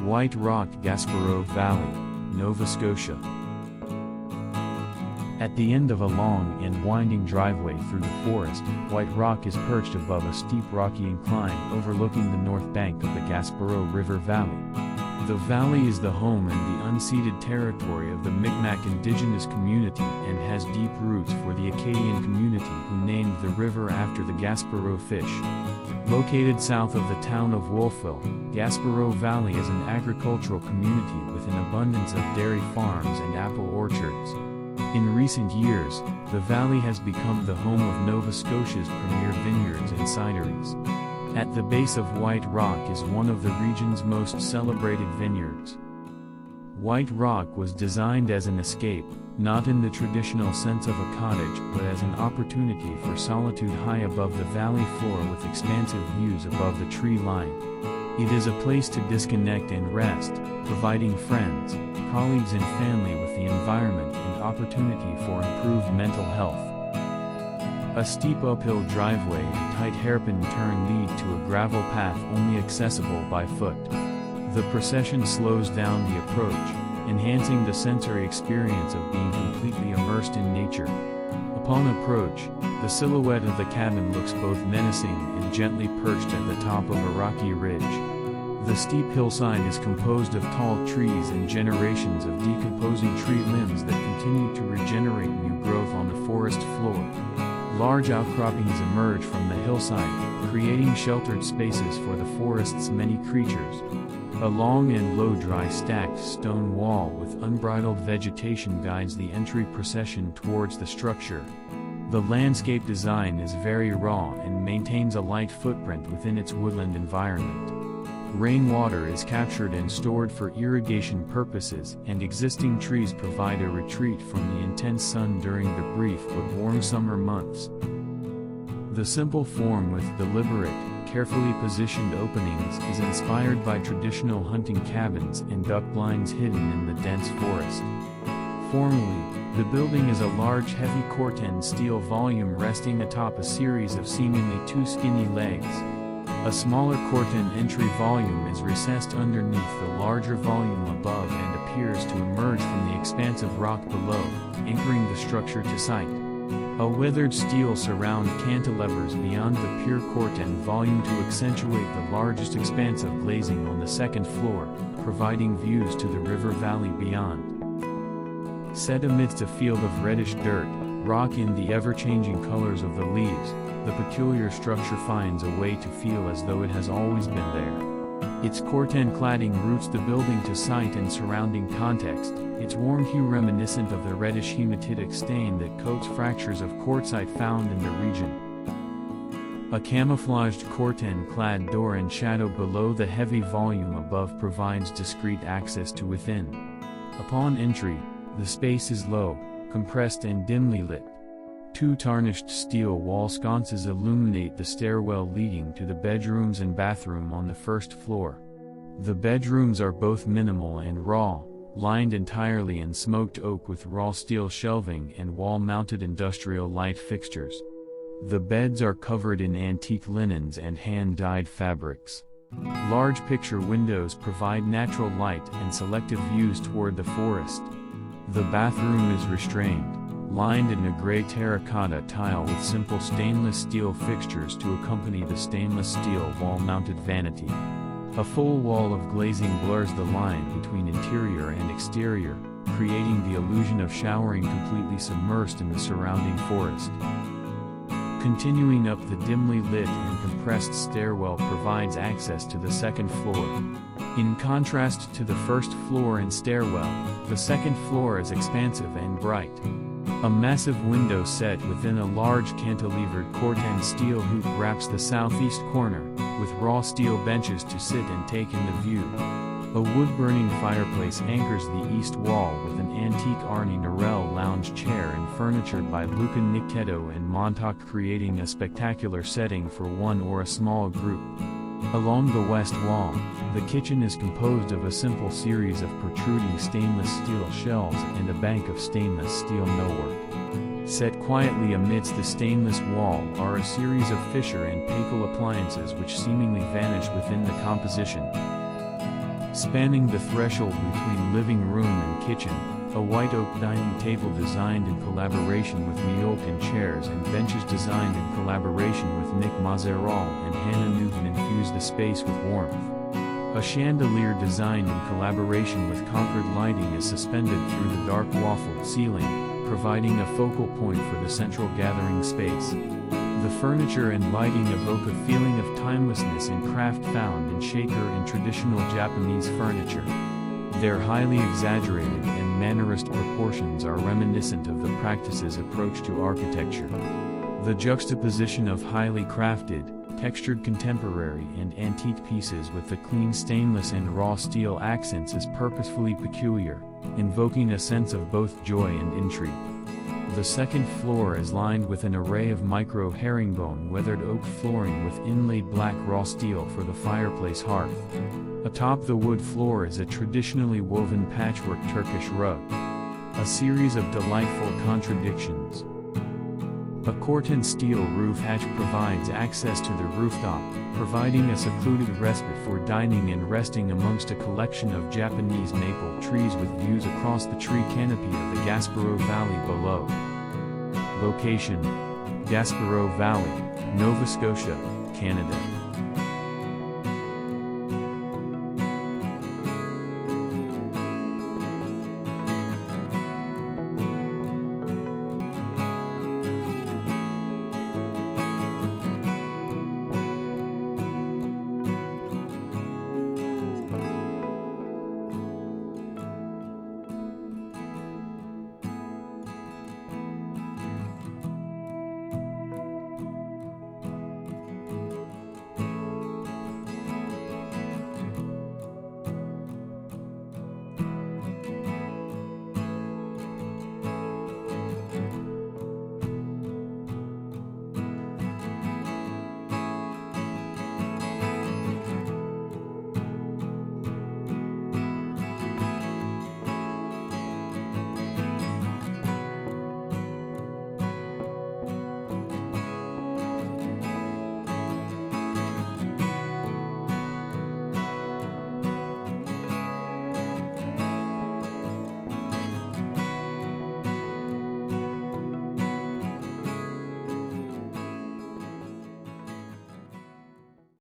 White Rock, Gaspereau Valley, Nova Scotia. At the end of a long and winding driveway through the forest, White Rock is perched above a steep rocky incline overlooking the north bank of the Gaspereau River Valley. The valley is the home and the unceded territory of the Mi'kmaq indigenous community and has deep roots for the Acadian community who named the river after the Gaspereau fish. Located south of the town of Wolfville, Gaspereau Valley is an agricultural community with an abundance of dairy farms and apple orchards. In recent years, the valley has become the home of Nova Scotia's premier vineyards and cideries. At the base of White Rock is one of the region's most celebrated vineyards. White Rock was designed as an escape, not in the traditional sense of a cottage but as an opportunity for solitude high above the valley floor with expansive views above the tree line. It is a place to disconnect and rest, providing friends, colleagues and family with the environment and opportunity for improved mental health. A steep uphill driveway and tight hairpin turn lead to a gravel path only accessible by foot. The procession slows down the approach, enhancing the sensory experience of being completely immersed in nature. Upon approach, the silhouette of the cabin looks both menacing and gently perched at the top of a rocky ridge. The steep hillside is composed of tall trees and generations of decomposing tree limbs that continue to regenerate new growth on the forest floor. Large outcroppings emerge from the hillside, creating sheltered spaces for the forest's many creatures. A long and low dry stacked stone wall with unbridled vegetation guides the entry procession towards the structure. The landscape design is very raw and maintains a light footprint within its woodland environment. Rainwater is captured and stored for irrigation purposes, and existing trees provide a retreat from the intense sun during the brief but warm summer months. The simple form with deliberate, carefully positioned openings is inspired by traditional hunting cabins and duck blinds hidden in the dense forest. Formally, the building is a large heavy corten steel volume resting atop a series of seemingly too skinny legs. A smaller corten entry volume is recessed underneath the larger volume above and appears to emerge from the expansive rock below, anchoring the structure to sight. A weathered steel surround cantilevers beyond the pure corten volume to accentuate the largest expanse of glazing on the second floor, providing views to the river valley beyond. Set amidst a field of reddish dirt, rock and the ever-changing colors of the leaves, the peculiar structure finds a way to feel as though it has always been there. Its corten cladding roots the building to site and surrounding context, its warm hue reminiscent of the reddish hematitic stain that coats fractures of quartzite found in the region. A camouflaged corten-clad door and shadow below the heavy volume above provides discreet access to within. Upon entry, the space is low, compressed and dimly lit. Two tarnished steel wall sconces illuminate the stairwell leading to the bedrooms and bathroom on the first floor. The bedrooms are both minimal and raw, lined entirely in smoked oak with raw steel shelving and wall-mounted industrial light fixtures. The beds are covered in antique linens and hand-dyed fabrics. Large picture windows provide natural light and selective views toward the forest. The bathroom is restrained, lined in a gray terracotta tile with simple stainless steel fixtures to accompany the stainless steel wall-mounted vanity. A full wall of glazing blurs the line between interior and exterior, creating the illusion of showering completely submersed in the surrounding forest. Continuing up the dimly lit and compressed stairwell provides access to the second floor. In contrast to the first floor and stairwell, the second floor is expansive and bright. A massive window set within a large cantilevered corten steel hoop wraps the southeast corner, with raw steel benches to sit and take in the view. A wood-burning fireplace anchors the east wall with an antique Arnie Norell lounge chair and furniture by Luca Nictetto and Montauk, creating a spectacular setting for one or a small group. Along the west wall, the kitchen is composed of a simple series of protruding stainless steel shelves and a bank of stainless steel millwork. Set quietly amidst the stainless wall are a series of Fisher and Paykel appliances which seemingly vanish within the composition. Spanning the threshold between living room and kitchen, a white oak dining table designed in collaboration with Meolkin chairs and benches designed in collaboration with Nick Mazeral and Hannah Newton infuse the space with warmth. A chandelier designed in collaboration with Concord lighting is suspended through the dark waffle ceiling, providing a focal point for the central gathering space. The furniture and lighting evoke a feeling of timelessness and craft found in shaker and traditional Japanese furniture. Their highly exaggerated and mannerist proportions are reminiscent of the practice's approach to architecture. The juxtaposition of highly crafted, textured contemporary and antique pieces with the clean stainless and raw steel accents is purposefully peculiar, invoking a sense of both joy and intrigue. The second floor is lined with an array of micro herringbone weathered oak flooring with inlaid black raw steel for the fireplace hearth. Atop the wood floor is a traditionally woven patchwork Turkish rug. A series of delightful contradictions. A corten steel roof hatch provides access to the rooftop, providing a secluded respite for dining and resting amongst a collection of Japanese maple trees with views across the tree canopy of the Gaspereau Valley below. Location: Gaspereau Valley, Nova Scotia, Canada.